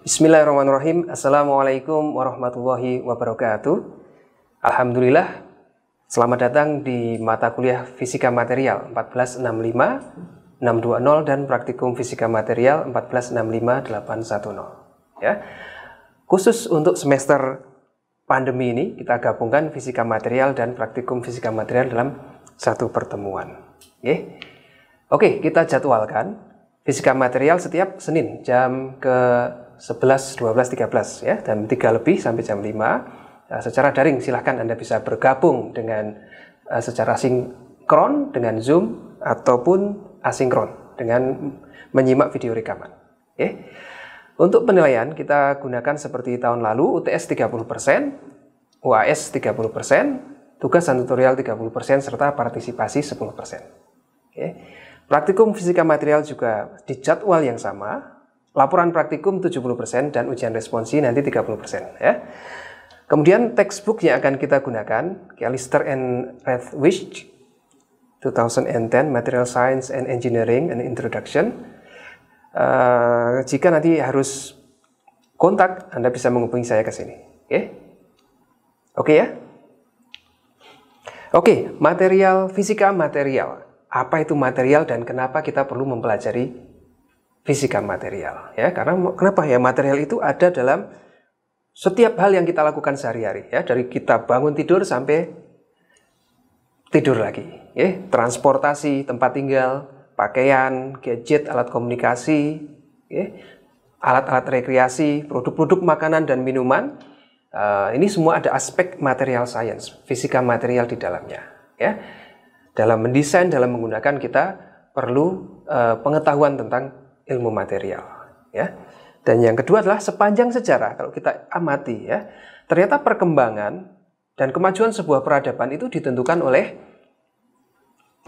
Bismillahirrahmanirrahim. Assalamualaikum warahmatullahi wabarakatuh. Alhamdulillah, selamat datang di mata kuliah Fisika Material 1465, 620 dan Praktikum Fisika Material 1465810. Ya. Khusus untuk semester pandemi ini kita gabungkan Fisika Material dan Praktikum Fisika Material dalam satu pertemuan. Oke, kita jadwalkan Fisika Material setiap Senin jam ke 11, 12, 13 ya, jam 3 lebih sampai jam 5. Secara daring silahkan Anda bisa bergabung dengan secara sinkron dengan Zoom ataupun asinkron dengan menyimak video rekaman. Untuk penilaian kita gunakan seperti tahun lalu, UTS 30%, UAS 30%, tugas dan tutorial 30% serta partisipasi 10%. Praktikum Fisika Material juga di jadwal yang sama. Laporan praktikum 70% dan ujian responsi nanti 30% ya. Kemudian textbook yang akan kita gunakan, Callister and Rathwish 2010 Material Science and Engineering and Introduction. Jika nanti harus kontak, Anda bisa menghubungi saya ke sini. Oke ya? Oke, material, fisika material. Apa itu material dan kenapa kita perlu mempelajari fisika material ya, karena kenapa ya, material itu ada dalam setiap hal yang kita lakukan sehari-hari ya, dari kita bangun tidur sampai tidur lagi ya, transportasi, tempat tinggal, pakaian, gadget, alat komunikasi ya, alat-alat rekreasi, produk-produk makanan dan minuman, ini semua ada aspek material science, fisika material di dalamnya ya. Dalam mendesain, dalam menggunakan kita perlu pengetahuan tentang ilmu material ya. Dan yang kedua adalah sepanjang sejarah kalau kita amati ya, ternyata perkembangan dan kemajuan sebuah peradaban itu ditentukan oleh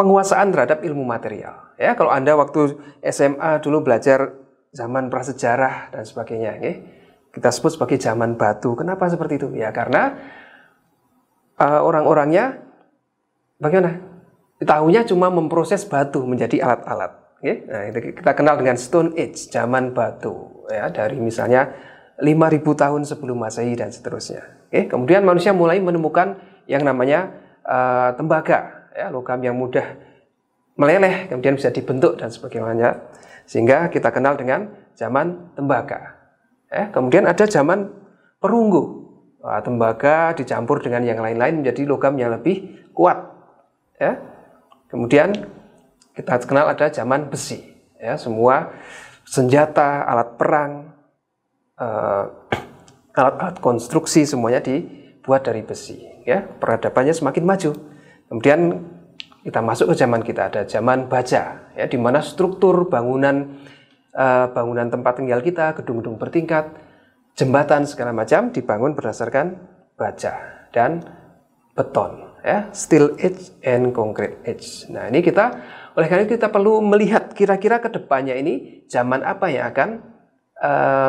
penguasaan terhadap ilmu material ya. Kalau Anda waktu SMA dulu belajar zaman prasejarah dan sebagainya ya, kita sebut sebagai zaman batu. Kenapa seperti itu? Ya karena orang-orangnya bagaimana? Tahunya cuma memproses batu menjadi alat-alat. Nah, itu kita kenal dengan Stone Age, zaman batu ya, dari misalnya 5.000 tahun sebelum Masehi dan seterusnya. Kemudian manusia mulai menemukan yang namanya tembaga ya, logam yang mudah meleleh kemudian bisa dibentuk dan sebagainya, sehingga kita kenal dengan zaman tembaga. Kemudian ada zaman perunggu. Tembaga dicampur dengan yang lain-lain menjadi logam yang lebih kuat ya. Kemudian kita kenal ada zaman besi, ya, semua senjata, alat perang, alat-alat konstruksi semuanya dibuat dari besi. Ya, peradabannya semakin maju. Kemudian kita masuk ke zaman kita, ada zaman baja, ya, di mana struktur bangunan tempat tinggal kita, gedung-gedung bertingkat, jembatan segala macam dibangun berdasarkan baja dan beton. Ya, steel age and concrete age. Nah, ini oleh karena itu kita perlu melihat kira-kira ke depannya ini zaman apa yang akan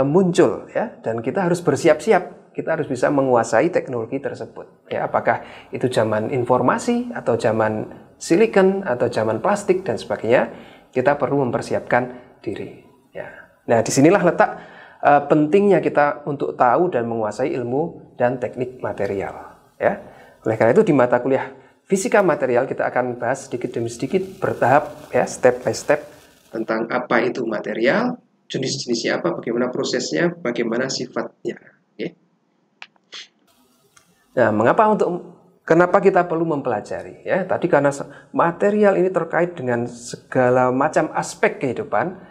muncul ya, dan kita harus bersiap-siap. Kita harus bisa menguasai teknologi tersebut. Ya, apakah itu zaman informasi atau zaman silikon atau zaman plastik dan sebagainya, kita perlu mempersiapkan diri. Ya. Nah, disinilah letak pentingnya kita untuk tahu dan menguasai ilmu dan teknik material. Ya. Oleh karena itu di mata kuliah Fisika Material kita akan bahas sedikit demi sedikit bertahap ya, step by step tentang apa itu material, jenis-jenisnya apa, bagaimana prosesnya, bagaimana sifatnya. Nah, kenapa kita perlu mempelajari ya? Tadi karena material ini terkait dengan segala macam aspek kehidupan,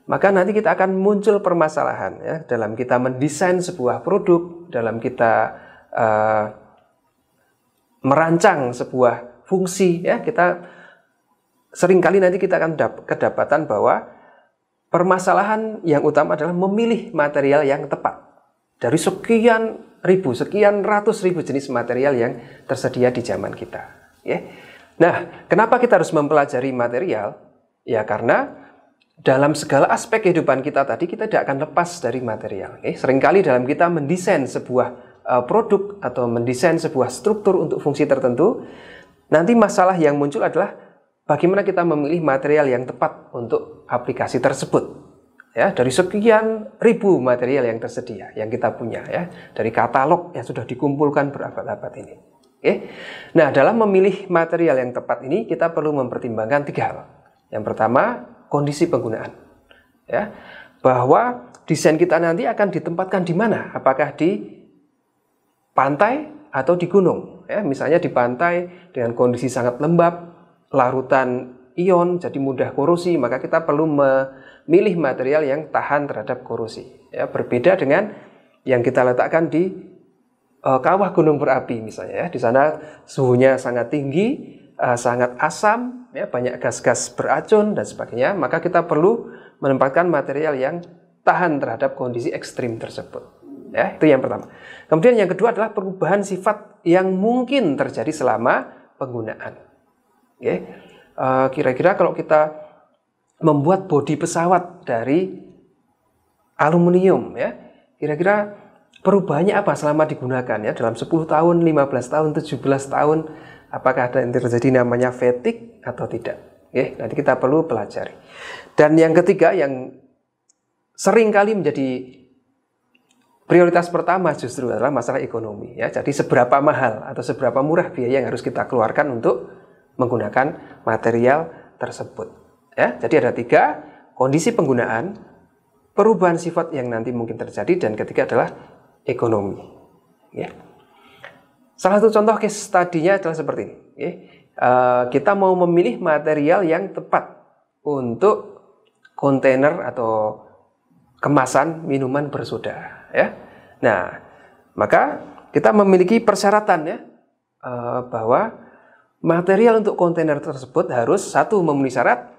maka nanti kita akan muncul permasalahan ya dalam kita mendesain sebuah produk, dalam kita merancang sebuah fungsi ya, kita seringkali nanti kita akan kedapatan bahwa permasalahan yang utama adalah memilih material yang tepat dari sekian ratus ribu jenis material yang tersedia di zaman kita ya. Nah, kenapa kita harus mempelajari material? Ya karena dalam segala aspek kehidupan kita tadi kita tidak akan lepas dari material. Seringkali dalam kita mendesain sebuah produk atau mendesain sebuah struktur untuk fungsi tertentu, nanti masalah yang muncul adalah bagaimana kita memilih material yang tepat untuk aplikasi tersebut. Ya, dari sekian ribu material yang tersedia, yang kita punya, ya, dari katalog yang sudah dikumpulkan berabad-abad ini. Oke. Nah, dalam memilih material yang tepat ini kita perlu mempertimbangkan 3 hal. Yang pertama, kondisi penggunaan. Ya, bahwa desain kita nanti akan ditempatkan di mana? Apakah di pantai atau di gunung? Ya, misalnya di pantai dengan kondisi sangat lembab, larutan ion jadi mudah korosi, maka kita perlu memilih material yang tahan terhadap korosi. Ya, berbeda dengan yang kita letakkan di kawah gunung berapi misalnya, ya. Di sana suhunya sangat tinggi, sangat asam, ya, banyak gas-gas beracun dan sebagainya, maka kita perlu menempatkan material yang tahan terhadap kondisi ekstrim tersebut. Ya, itu yang pertama. Kemudian yang kedua adalah perubahan sifat yang mungkin terjadi selama penggunaan. Oke. Kira-kira kalau kita membuat bodi pesawat dari aluminium, ya, kira-kira perubahannya apa selama digunakan, ya, dalam 10 tahun, 15 tahun, 17 tahun, apakah ada yang terjadi namanya fatigue atau tidak? Oke, nanti kita perlu pelajari. Dan yang ketiga yang sering kali menjadi prioritas pertama justru adalah masalah ekonomi, ya. Jadi seberapa mahal atau seberapa murah biaya yang harus kita keluarkan untuk menggunakan material tersebut. Ya, jadi ada 3, kondisi penggunaan, perubahan sifat yang nanti mungkin terjadi, dan ketiga adalah ekonomi. Ya. Salah satu contoh case study-nya adalah seperti ini. Ya. Kita mau memilih material yang tepat untuk kontainer atau kemasan minuman bersoda. Ya. Nah, maka kita memiliki persyaratan, ya, bahwa material untuk kontainer tersebut harus satu memenuhi syarat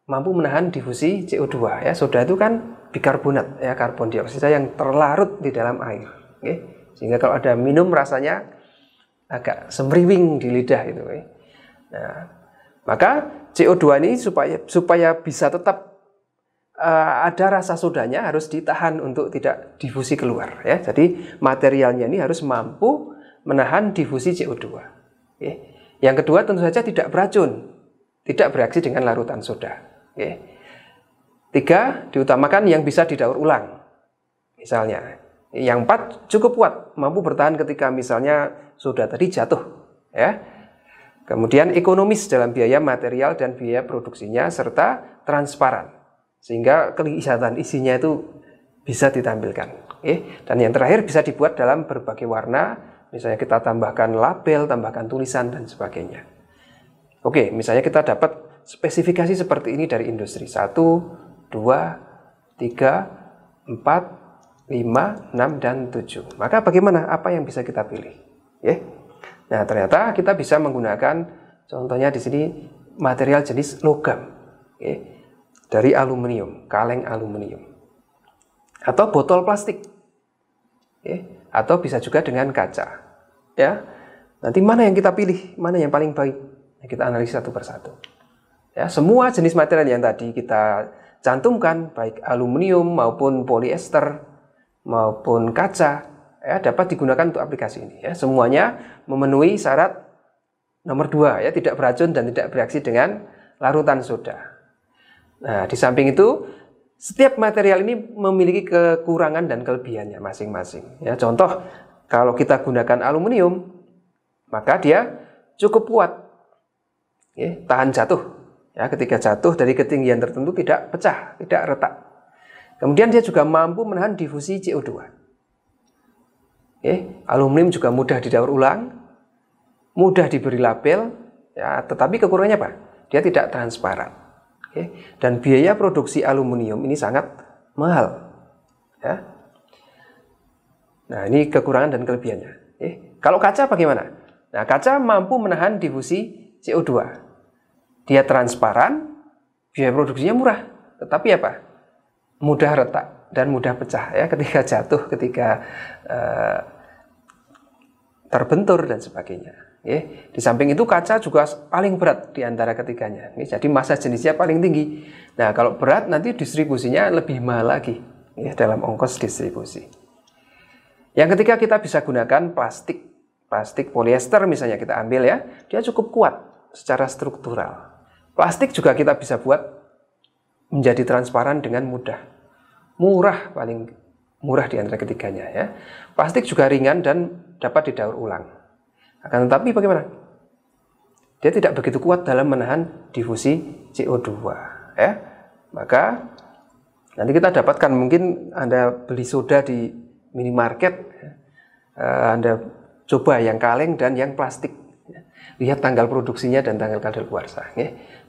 mampu menahan difusi CO2. Ya, soda itu kan bikarbonat, ya, karbon dioksida yang terlarut di dalam air. Okay? Sehingga kalau ada minum rasanya agak semriwing di lidah itu. Okay? Nah, maka CO2 ini supaya bisa tetap ada rasa sodanya harus ditahan untuk tidak difusi keluar. Ya. Jadi materialnya ini harus mampu menahan difusi CO2. Okay? Yang kedua tentu saja tidak beracun, tidak bereaksi dengan larutan soda. Oke. 3, diutamakan yang bisa didaur ulang. Misalnya, yang 4 cukup kuat, mampu bertahan ketika misalnya soda tadi jatuh. Ya. Kemudian ekonomis dalam biaya material dan biaya produksinya, serta transparan, sehingga kelihatan isinya itu bisa ditampilkan. Oke. Dan yang terakhir bisa dibuat dalam berbagai warna. Misalnya kita tambahkan label, tambahkan tulisan, dan sebagainya. Oke, misalnya kita dapat spesifikasi seperti ini dari industri. 1, 2, 3, 4, 5, 6, dan 7. Maka bagaimana? Apa yang bisa kita pilih? Ya. Nah, ternyata kita bisa menggunakan, contohnya di sini, material jenis logam. Ya. Dari aluminium, kaleng aluminium. Atau botol plastik. Ya. Atau bisa juga dengan kaca. Ya, nanti mana yang kita pilih, mana yang paling baik? Nah, kita analisis satu persatu. Ya, semua jenis material yang tadi kita cantumkan, baik aluminium maupun polyester maupun kaca, ya, dapat digunakan untuk aplikasi ini. Ya, semuanya memenuhi syarat nomor 2, ya, tidak beracun dan tidak bereaksi dengan larutan soda. Nah, di samping itu, setiap material ini memiliki kekurangan dan kelebihannya masing-masing. Ya, contoh, kalau kita gunakan aluminium, maka dia cukup kuat, ya, tahan jatuh. Ya, ketika jatuh dari ketinggian tertentu tidak pecah, tidak retak. Kemudian dia juga mampu menahan difusi CO2. Ya, aluminium juga mudah didaur ulang, mudah diberi label, ya, tetapi kekurangannya apa? Dia tidak transparan. Okay. Dan biaya produksi aluminium ini sangat mahal. Ya. Nah, ini kekurangan dan kelebihannya. Okay. Kalau kaca bagaimana? Nah, kaca mampu menahan difusi CO2. Dia transparan, biaya produksinya murah. Tetapi apa? Mudah retak dan mudah pecah, ya, ketika jatuh, ketika terbentur dan sebagainya. Di samping itu kaca juga paling berat di antara ketiganya. Jadi massa jenisnya paling tinggi. Nah, kalau berat nanti distribusinya lebih mahal lagi, dalam ongkos distribusi. Yang ketiga, kita bisa gunakan plastik. Plastik polyester misalnya kita ambil, ya. Dia cukup kuat secara struktural. Plastik juga kita bisa buat menjadi transparan dengan mudah. murah, paling murah di antara ketiganya ya. Plastik juga ringan dan dapat didaur ulang. Akan tetapi bagaimana? Dia tidak begitu kuat dalam menahan difusi CO2 ya. Maka nanti kita dapatkan, mungkin Anda beli soda di minimarket, Anda coba yang kaleng dan yang plastik. Lihat tanggal produksinya dan tanggal kadaluarsa.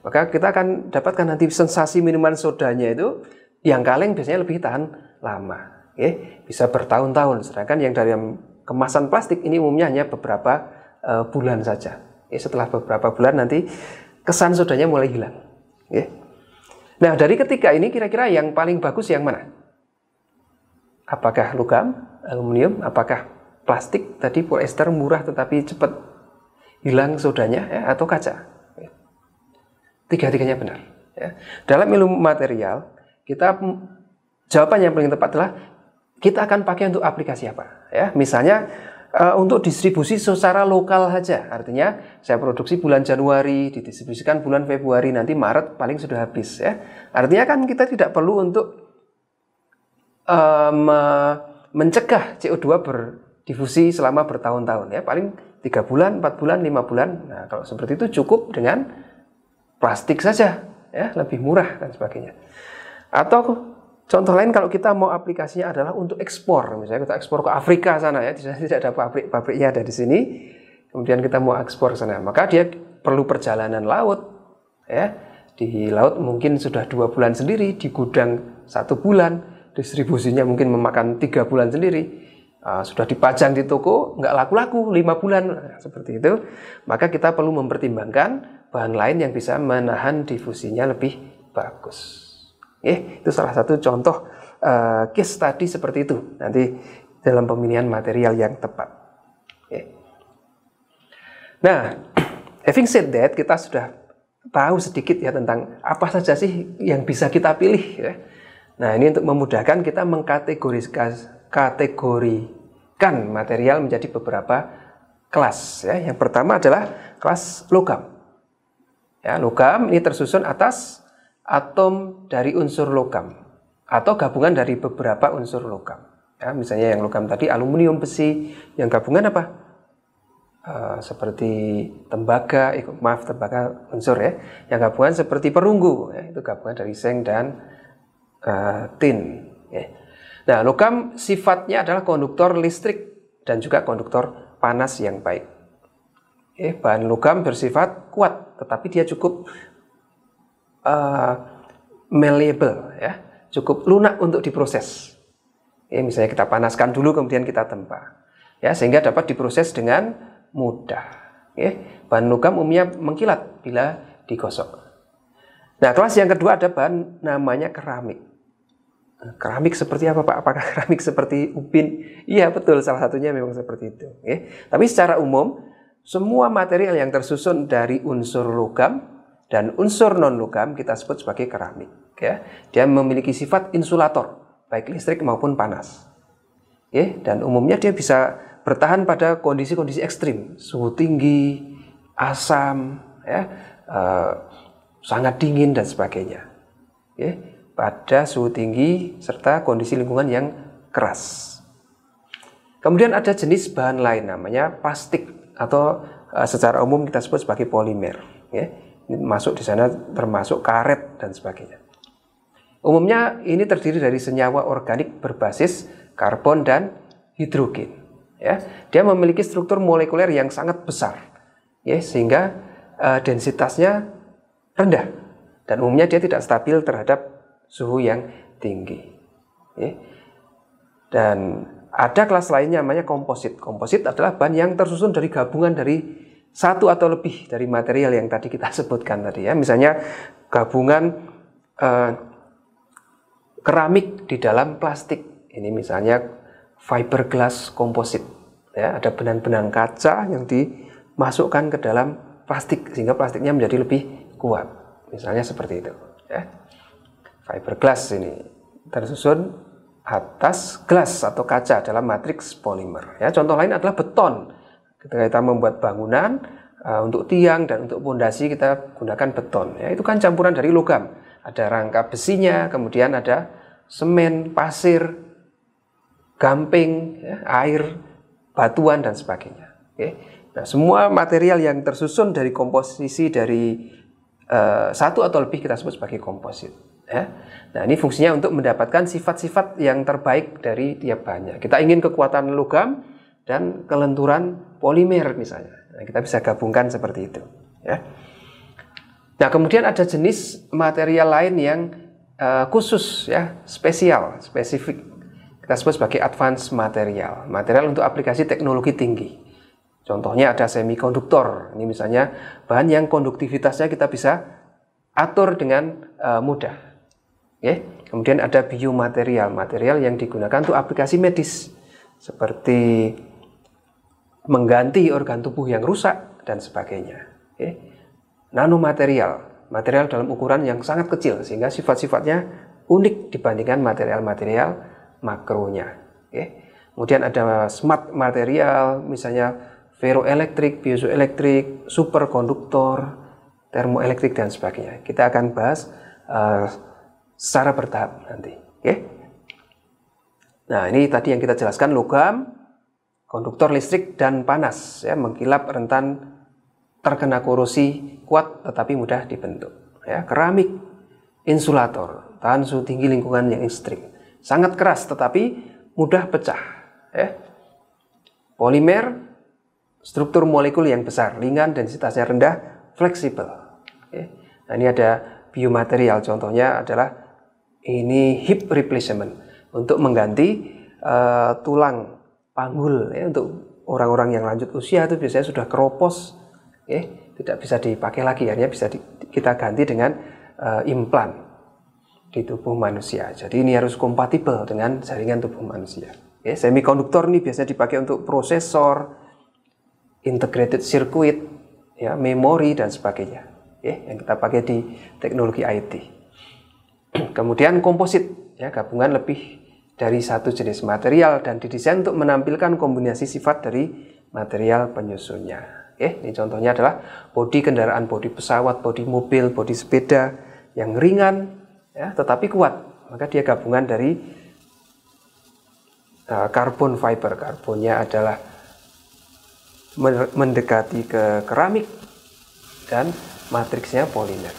Maka kita akan dapatkan nanti sensasi minuman sodanya itu, yang kaleng biasanya lebih tahan lama. Bisa bertahun-tahun. Sedangkan yang dari kemasan plastik ini umumnya hanya beberapa bulan saja. Setelah beberapa bulan nanti kesan sodanya mulai hilang. Nah, dari ketiga ini kira-kira yang paling bagus yang mana? Apakah logam, aluminium, apakah plastik, tadi polyester murah tetapi cepat hilang sodanya, atau kaca? Tiga-tiganya benar. Dalam ilmu material, jawaban yang paling tepat adalah kita akan pakai untuk aplikasi apa? Misalnya untuk distribusi secara lokal saja, artinya saya produksi bulan Januari, didistribusikan bulan Februari, nanti Maret paling sudah habis ya. Artinya kan kita tidak perlu untuk mencegah CO2 berdifusi selama bertahun-tahun ya, paling 3 bulan, 4 bulan, 5 bulan. Nah, kalau seperti itu cukup dengan plastik saja ya, lebih murah dan sebagainya. Atau contoh lain, kalau kita mau aplikasinya adalah untuk ekspor, misalnya kita ekspor ke Afrika sana ya, di sana tidak ada pabriknya, ada di sini. Kemudian kita mau ekspor ke sana, maka dia perlu perjalanan laut ya. Di laut mungkin sudah 2 bulan sendiri, di gudang 1 bulan, distribusinya mungkin memakan 3 bulan sendiri. Sudah dipajang di toko, nggak laku-laku 5 bulan, seperti itu. Maka kita perlu mempertimbangkan bahan lain yang bisa menahan difusinya lebih bagus. Itu salah satu contoh case study seperti itu nanti dalam pemilihan material yang tepat. Nah, having said that, kita sudah tahu sedikit ya tentang apa saja sih yang bisa kita pilih ya. Nah, ini untuk memudahkan kita mengkategorikan material menjadi beberapa kelas ya. Yang pertama adalah kelas logam. Ya, logam ini tersusun atas atom dari unsur logam atau gabungan dari beberapa unsur logam. Ya, misalnya yang logam tadi aluminium, besi, yang gabungan apa? Seperti tembaga, tembaga unsur ya. Yang gabungan seperti perunggu, ya, itu gabungan dari seng dan tin. Ya. Nah, logam sifatnya adalah konduktor listrik dan juga konduktor panas yang baik. Bahan logam bersifat kuat, tetapi dia cukup malleable ya, cukup lunak untuk diproses. Misalnya kita panaskan dulu kemudian kita tempa. Ya, sehingga dapat diproses dengan mudah. Bahan logam umumnya mengkilat bila digosok. Nah, kelas yang kedua ada bahan namanya keramik. Keramik seperti apa, Pak? Apakah keramik seperti ubin? Iya, betul, salah satunya memang seperti itu. Tapi secara umum, semua material yang tersusun dari unsur logam dan unsur non-logam kita sebut sebagai keramik. Ya. Dia memiliki sifat insulator, baik listrik maupun panas. Dan umumnya dia bisa bertahan pada kondisi-kondisi ekstrim, suhu tinggi, asam, ya, sangat dingin dan sebagainya. Pada suhu tinggi serta kondisi lingkungan yang keras. Kemudian ada jenis bahan lain namanya plastik atau secara umum kita sebut sebagai polimer. Masuk di sana termasuk karet dan sebagainya. Umumnya ini terdiri dari senyawa organik berbasis karbon dan hidrogen. Dia memiliki struktur molekuler yang sangat besar, sehingga densitasnya rendah dan umumnya dia tidak stabil terhadap suhu yang tinggi. Dan ada kelas lainnya namanya komposit. Komposit adalah bahan yang tersusun dari gabungan dari satu atau lebih dari material yang tadi kita sebutkan tadi ya. Misalnya gabungan keramik di dalam plastik. Ini misalnya fiberglass komposit. Ya, ada benang-benang kaca yang dimasukkan ke dalam plastik sehingga plastiknya menjadi lebih kuat. Misalnya seperti itu. Ya. Fiberglass ini tersusun atas gelas atau kaca dalam matriks polimer. Ya, contoh lain adalah beton. Ketika kita membuat bangunan untuk tiang dan untuk pondasi kita gunakan beton. Ya, itu kan campuran dari logam. Ada rangka besinya, kemudian ada semen, pasir, gamping, ya, air, batuan, dan sebagainya. Oke. Nah, semua material yang tersusun dari komposisi dari satu atau lebih kita sebut sebagai komposit. Ya. Nah, ini fungsinya untuk mendapatkan sifat-sifat yang terbaik dari tiap bahannya. Kita ingin kekuatan logam dan kelenturan polimer misalnya. Nah, kita bisa gabungkan seperti itu. Ya. Nah, kemudian ada jenis material lain yang khusus, ya, spesifik. Kita sebut sebagai advanced material. Material untuk aplikasi teknologi tinggi. Contohnya ada semikonduktor. Ini misalnya bahan yang konduktivitasnya kita bisa atur dengan mudah. Okay. Kemudian ada biomaterial, material yang digunakan untuk aplikasi medis, seperti mengganti organ tubuh yang rusak dan sebagainya. Okay. Nanomaterial, material dalam ukuran yang sangat kecil sehingga sifat-sifatnya unik dibandingkan material-material makronya. Okay. Kemudian ada smart material, misalnya ferroelektrik, piezoelektrik, superkonduktor, termoelektrik, dan sebagainya. Kita akan bahas secara bertahap nanti. Okay. Nah, ini tadi yang kita jelaskan, logam, konduktor listrik, dan panas, ya, mengkilap, rentan terkena korosi, kuat tetapi mudah dibentuk. Ya, keramik, insulator, tahan suhu tinggi lingkungan yang ekstrim, sangat keras tetapi mudah pecah. Ya. Polimer, struktur molekul yang besar, ringan, densitasnya rendah, fleksibel. Ya. Nah, ini ada biomaterial, contohnya adalah ini hip replacement, untuk mengganti tulang panggul, ya, untuk orang-orang yang lanjut usia itu biasanya sudah keropos, ya, tidak bisa dipakai lagi, akhirnya bisa kita ganti dengan implan di tubuh manusia. Jadi ini harus kompatibel dengan jaringan tubuh manusia. Ya, semikonduktor ini biasanya dipakai untuk prosesor, integrated circuit, ya, memori, dan sebagainya, ya, yang kita pakai di teknologi IT. Kemudian komposit, ya, gabungan lebih dari satu jenis material dan didesain untuk menampilkan kombinasi sifat dari material penyusunnya. Oke, ini contohnya adalah bodi kendaraan, bodi pesawat, bodi mobil, bodi sepeda yang ringan, ya, tetapi kuat. Maka dia gabungan dari carbon fiber. Karbonnya adalah mendekati ke keramik dan matriksnya polimer.